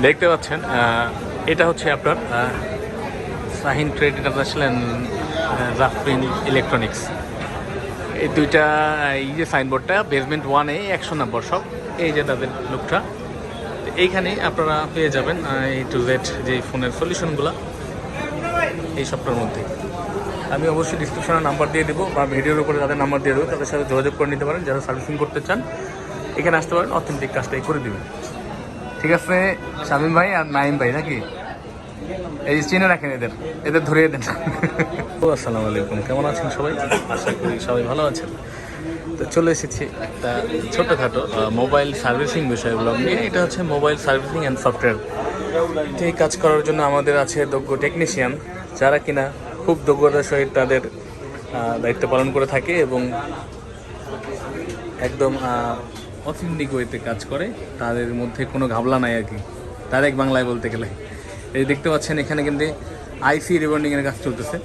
দেখতে পাচ্ছেন এটা হচ্ছে আপনার Shahin trade international Rafrin electronics. এই দুইটা এই যে সাইনবোর্ডটা বেসমেন্ট 1-এ 100 নম্বর সব, এই যে তাদের লোকটা। এইখানেই আপনারা পেয়ে যাবেন এই টু জেড যে ফোনের সলিউশনগুলো এই সবটার মধ্যে। আমি অবশ্যই ডিসক্রিপশনে নাম্বার দিয়ে দেবো বা ভিডিওর উপরে তাদের নাম্বার দিয়ে দেবো, তাদের সাথে যোগাযোগ করে নিতে পারেন। যারা সার্ভিসিং করতে চান এখানে আসতে পারেন, অথেন্টিক কাজটাই করে দেবেন। ঠিক আছে শামীম ভাই আর নাইম ভাই নাকি? এই চিনে রাখেন, এদের ধরিয়ে দেন। আসসালামু আলাইকুম, কেমন আছেন সবাই? আশা করি সবাই ভালো আছেন। তো চলে এসেছি একটা ছোটোখাটো মোবাইল সার্ভিসিং বিষয়গুলো নিয়ে। এটা হচ্ছে মোবাইল সার্ভিসিং অ্যান্ড সফটওয়্যার। এই কাজ করার জন্য আমাদের আছে দক্ষ টেকনিশিয়ান, যারা কিনা খুব দক্ষতার সহিত তাদের দায়িত্ব পালন করে থাকে এবং একদম অথেন্টিক ওয়েতে কাজ করে। তাদের মধ্যে কোনো ঘাবলা নাই আর কি, ডাইরেক্ট বাংলায় বলতে গেলে। এই দেখতে পাচ্ছেন এখানে কিন্তু আইসি রিবন্ডিংয়ের কাজ চলতেছে।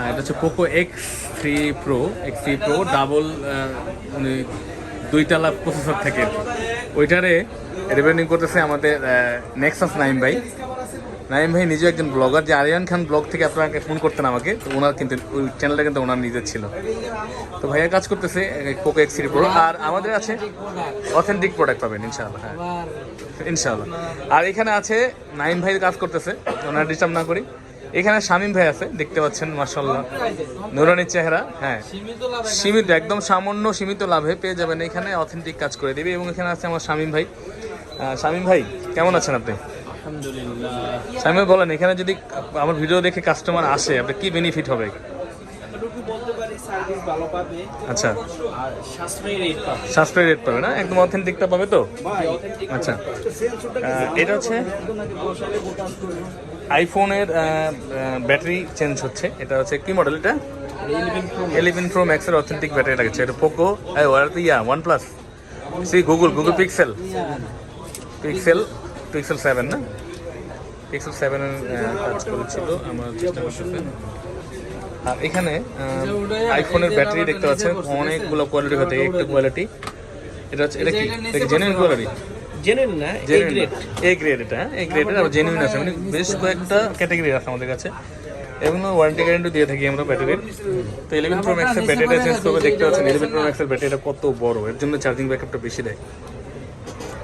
এটা হচ্ছে পোকো X3 Pro ডাবল 2 তলা প্রসেসর থাকে, ওইটারে রিবন্ডিং করতেছে আমাদের নেক্সাস নাইম ভাই। নাইম ভাই নিজে একজন ব্লগার, যে আরিয়ান খান ব্লগ থেকে আপনাকে ফোন করতেন আমাকে, তো ওনার কিন্তু ওই চ্যানেলটা কিন্তু ওনার নিজের ছিল। তো ভাইয়া কাজ করতেছে পোকো X3 Pro। আর আমাদের আছে অথেন্টিক প্রোডাক্ট পাবেন ইনশাআল্লাহ। হ্যাঁ ইনশাআল্লাহ। আর এখানে আছে নাইম ভাই কাজ করতেছে, ওনার ডিস্টার্ব না করি। এখানে শামীম ভাই আছে, দেখতে পাচ্ছেন মাশাআল্লাহ নুরানির চেহারা। হ্যাঁ সীমিত, একদম সামান্য সীমিত লাভে পেয়ে যাবেন, এখানে অথেন্টিক কাজ করে দেবে। এবং এখানে আছে আমার শামীম ভাই। শামীম ভাই কেমন আছেন আপনি? আলহামদুলিল্লাহ। শামীম ভাই বলেন, এখানে যদি আমার ভিডিও দেখে কাস্টমার আসে আপনার কি বেনিফিট হবে? আচ্ছা, সাশ্রয়ী রেট পাবে না, একদম অথেন্টিকটা পাবে তো? আচ্ছা, এটা হচ্ছে আইফোনের ব্যাটারি চেঞ্জ হচ্ছে। এটা হচ্ছে কি মডেল? এটা 11 Pro Max এর অথেন্টিক ব্যাটারি লাগছে। এটা পোকো OnePlus গুগল পিক্সেল 7 না? পিক্সেল 7 এর কাজ করেছিল আমার চেষ্টা করতেছে। আর এখানে আইফোনের ব্যাটারি দেখতে পাচ্ছেন অনেকগুলো কোয়ালিটি হতে, একটা কোয়ালিটি। এটা হচ্ছে, এটা কি জেনুইন কোয়ালিটি? জেনুইন না, এ গ্রেড। এটা এ গ্রেডের আর জেনুইন আছে, মানে বেশ কয়েকটা ক্যাটাগরি আছে আমাদের কাছে। এগুলো ওয়ারেন্টি গ্যারান্টি দিয়ে থাকি আমরা ব্যাটারির। তো 11 Pro Max এর ব্যাটারিটা চেঞ্জ করবে। দেখতে পাচ্ছেন 11 Pro Max এর ব্যাটারিটা কত বড়, এর জন্য চার্জিং ব্যাকআপটা বেশি দেয়।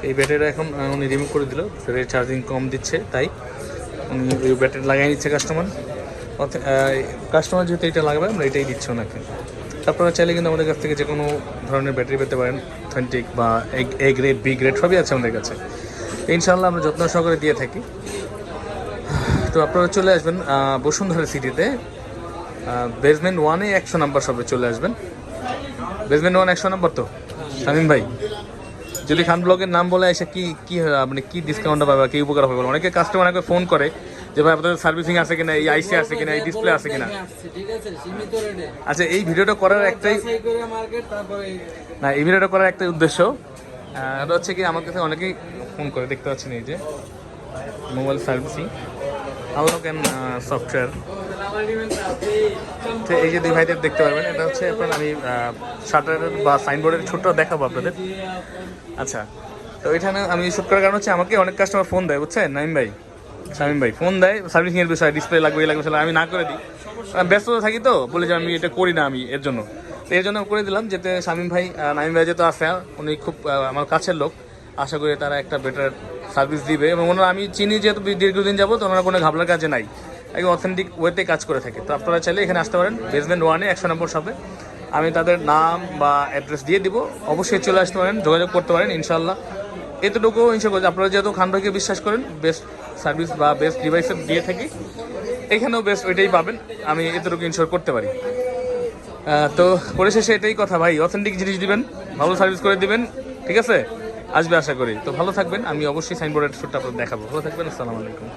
এই ব্যাটারিটা এখন উনি রিমুভ করে দিল, চার্জিং কম দিচ্ছে, তাই উনি ওই ব্যাটারি লাগাই নিচ্ছে কাস্টমার। যেহেতু এটা লাগবে আমরা এটাই দিচ্ছি ওনাকে। আপনারা চাইলে কিন্তু আমাদের কাছ থেকে যে কোনো ধরনের ব্যাটারি পেতে পারেন, অথেন্টিক বা এ গ্রেড, বি গ্রেড সবই আছে আমাদের কাছে। ইনশাআল্লাহ আমরা যত্ন সহকারে দিয়ে থাকি। তো আপনারা চলে আসবেন বসুন্ধরা সিটিতে বেসমেন্ট 1-এ 100 নম্বর সবে চলে আসবেন। বেসমেন্ট 1 100 নম্বর তো শামীম ভাই? যদি খান ব্লগের নাম বলে এসে কি আপনি কি ডিসকাউন্টটা পাবে, কি উপকার হবে? অনেকে কাস্টমার আমাকে ফোন করে যে ভাই আপনাদের সার্ভিসিং আছে কিনা, এই আইসি আছে কিনা, এই ডিসপ্লে আছে কিনা। আচ্ছা, এই ভিডিওটা করার একটাই উদ্দেশ্য, এটা হচ্ছে কি আমার কাছে অনেকেই ফোন করে, দেখতে পাচ্ছেন এই যে mobile servicing unlock and software. তো এই যে দুই ভাইদের দেখতে পারবেন, এটা হচ্ছে আপনার আমি শাটারের বা সাইনবোর্ডের ছোট্ট দেখাবো আপনাদের। আচ্ছা, তো এখানে আমি শুট করার কারণ হচ্ছে আমাকে অনেক কাস্টমার ফোন দেয়, বুঝছেন নাইম ভাই, শামীম ভাই ফোন দেয় সার্ভিসিংয়ের বিষয়ে, ডিসপ্লে লাগবে এই লাগবে, আমি না করে দিই, ব্যস্ততা থাকি তো, বলে যে আমি এটা করি না আমি এর জন্য। তো এর জন্য করে দিলাম, যাতে শামীম ভাই নাইম ভাই যেহেতু আছে, উনি খুব আমার কাছের লোক, আশা করি তারা একটা বেটার সার্ভিস দিবে। এবং ওনারা আমি চিনি যেহেতু দীর্ঘদিন যাবো, তো ওনারা কোনো ঘাবলার কাজে নাই, একদম অথেন্টিক ওয়েতে কাজ করে থাকে। তো আপনারা চাইলে এখানে আসতে পারেন বেসমেন্ট 1-এ 100 নম্বর শপে। আমি তাদের নাম বা অ্যাড্রেস দিয়ে দিব, অবশ্যই চলে আসতে পারেন, যোগাযোগ করতে পারেন ইনশাআল্লাহ। এতটুকু ইনশা করছি, আপনারা যেহেতু খান ভাইকে বিশ্বাস করেন, বেস্ট সার্ভিস বা বেস্ট ডিভাইসের দিয়ে থাকি, এখানেও বেস্ট ওইটাই পাবেন, আমি এতটুকু ইনশোর করতে পারি। তো পরিশেষে এটাই কথা ভাই, অথেন্টিক জিনিস দিবেন, ভালো সার্ভিস করে দিবেন, ঠিক আছে? আসবে আশা করি। তো ভালো থাকবেন, আমি অবশ্যই সাইনবোর্ডের শুটটা আপনাদের দেখাবো। ভালো থাকবেন, আসসালামু আলাইকুম।